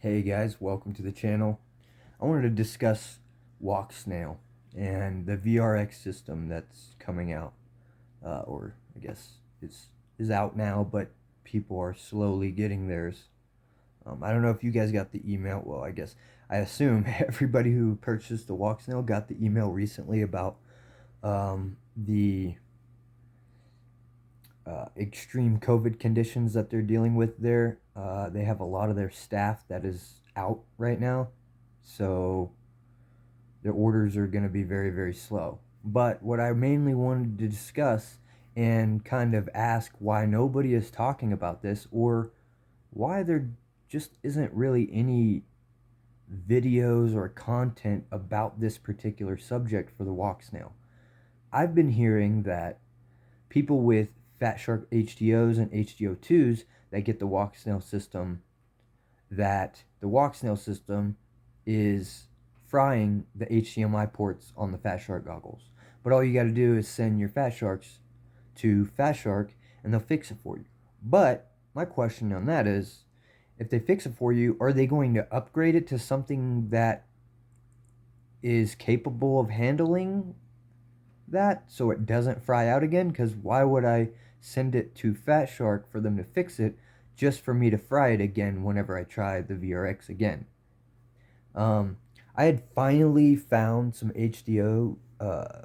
Hey guys, welcome to the channel. I wanted to discuss Walksnail and the VRX system that's coming out, or I guess is out now, but people are slowly getting theirs. I don't know if you guys got the email. Well, I assume everybody who purchased the Walksnail got the email recently about the extreme COVID conditions that they're dealing with there. They have a lot of their staff that is out right now, so their orders are going to be very, very slow. But what I mainly wanted to discuss and kind of ask why nobody is talking about this, or why there just isn't really any videos or content about this particular subject for the Walksnail. I've been hearing that people with Fatshark HDOs and HDO2s that get the Walksnail system, that the Walksnail system is frying the HDMI ports on the Fatshark goggles. But all you got to do is send your Fatsharks to Fatshark and they'll fix it for you. But my question on that is, if they fix it for you, are they going to upgrade it to something that is capable of handling that so it doesn't fry out again? Because why would I send it to Fatshark for them to fix it just for me to fry it again whenever I try the VRX again? I had finally found some HDO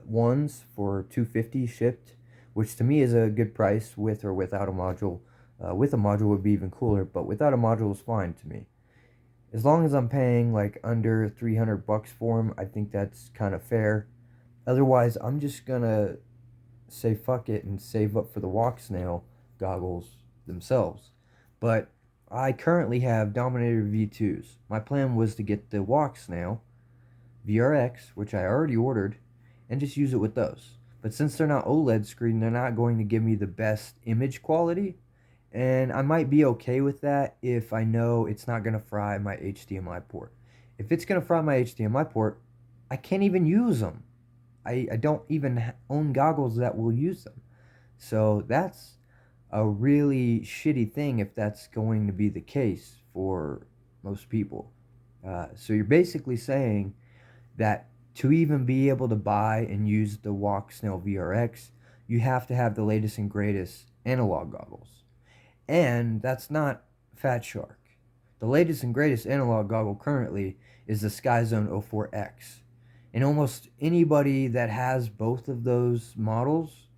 ones for $250 shipped, which to me is a good price with or without a module. With a module would be even cooler, but without a module is fine to me. As long as I'm paying like under $300 for them, I think that's kind of fair. Otherwise, I'm just gonna say fuck it and save up for the Walksnail goggles themselves. But I currently have Dominator V2s. My plan was to get the Walksnail VRX, which I already ordered, and just use it with those. But since they're not OLED screen, they're not going to give me the best image quality, and I might be okay with that if I know it's not going to fry my HDMI port. If it's going to fry my HDMI port, I can't even use them. I don't even own goggles that will use them. So that's a really shitty thing if that's going to be the case for most people. So you're basically saying that to even be able to buy and use the Walksnail VRX, you have to have the latest and greatest analog goggles. And that's not Fatshark. The latest and greatest analog goggle currently is the SkyZone 04X. And almost anybody that has both of those models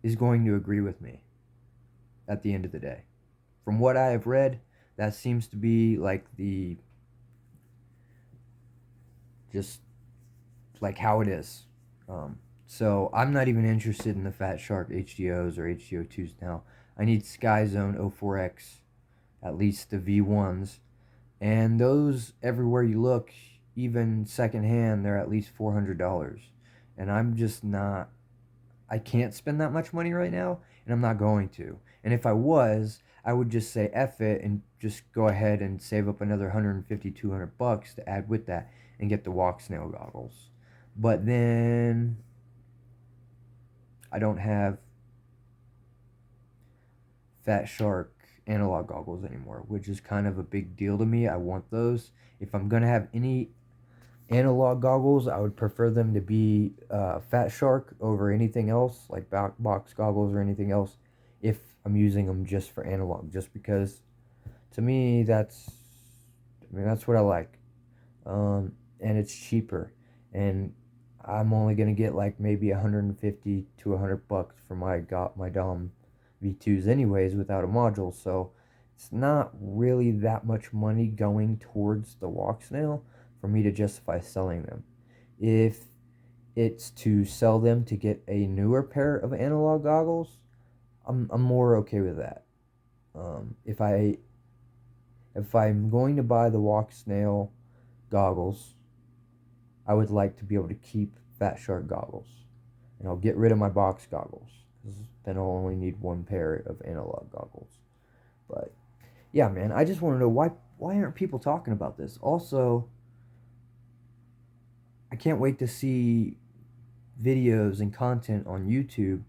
is going to agree with me at the end of the day. From what I have read, that seems to be like just like how it is. So I'm not even interested in the Fatshark HDOs or HDO2s now. I need SkyZone 04X, at least the V1s. And those, everywhere you look, even secondhand, they're at least $400. And I'm just not, I can't spend that much money right now, and I'm not going to. And if I was, I would just say F it and just go ahead and save up another 150, 200 bucks to add with that and get the Walksnail goggles. But then I don't have Fatshark analog goggles anymore, which is kind of a big deal to me. I want those. If I'm going to have any analog goggles, I would prefer them to be Fatshark over anything else, like box goggles or anything else, if I'm using them just for analog, just because to me that's what I like. And it's cheaper, and I'm only gonna get like maybe 150 to 100 bucks for my Dom V2s anyways without a module, so it's not really that much money going towards the Walksnail for me to justify selling them. If it's to sell them to get a newer pair of analog goggles, I'm more okay with that. If I'm going to buy the Walksnail goggles, I would like to be able to keep Fatshark goggles, and I'll get rid of my box goggles, because then I'll only need one pair of analog goggles. But yeah, man, I just want to know why aren't people talking about this? Also, I can't wait to see videos and content on YouTube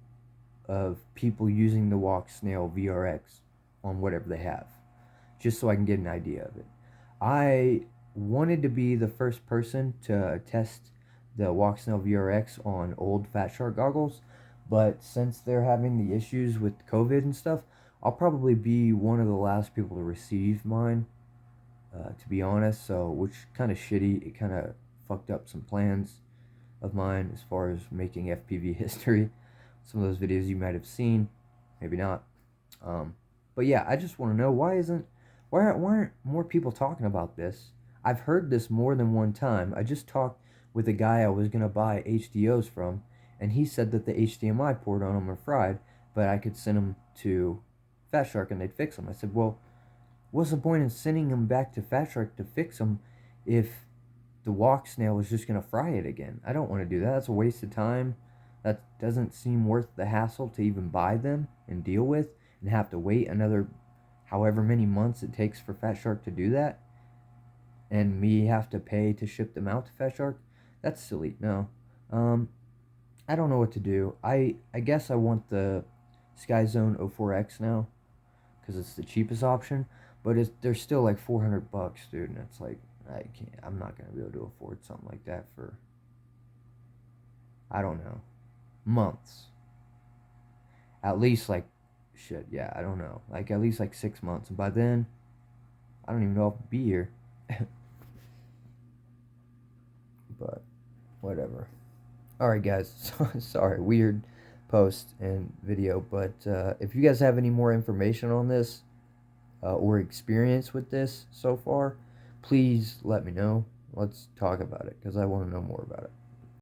of people using the Walksnail VRX on whatever they have, just so I can get an idea of it. I wanted to be the first person to test the Walksnail VRX on old Fatshark goggles, but since they're having the issues with COVID and stuff, I'll probably be one of the last people to receive mine, to be honest. So, which kind of shitty. It kind of fucked up some plans of mine as far as making FPV history. Some of those videos you might have seen, maybe not. But yeah, I just want to know why aren't more people talking about this? I've heard this more than one time. I just talked with a guy I was gonna buy HDOs from, and he said that the HDMI port on them are fried, but I could send them to Fatshark and they'd fix them. I said, well, what's the point in sending them back to Fatshark to fix them if the Walksnail is just gonna fry it again? I don't want to do that. That's a waste of time. That doesn't seem worth the hassle to even buy them and deal with and have to wait another however many months it takes for Fatshark to do that, and me have to pay to ship them out to Fatshark. That's silly. No, I don't know what to do. I guess I want the Sky Zone 04X now because it's the cheapest option, but they're still like $400, dude, and it's like I'm not gonna be able to afford something like that for, I don't know, months. At least like shit, yeah, I don't know, like at least like 6 months, and by then I don't even know if I'll be here. But whatever. All right, guys. Sorry, weird post and video, but if you guys have any more information on this or experience with this so far, please let me know. Let's talk about it because I want to know more about it.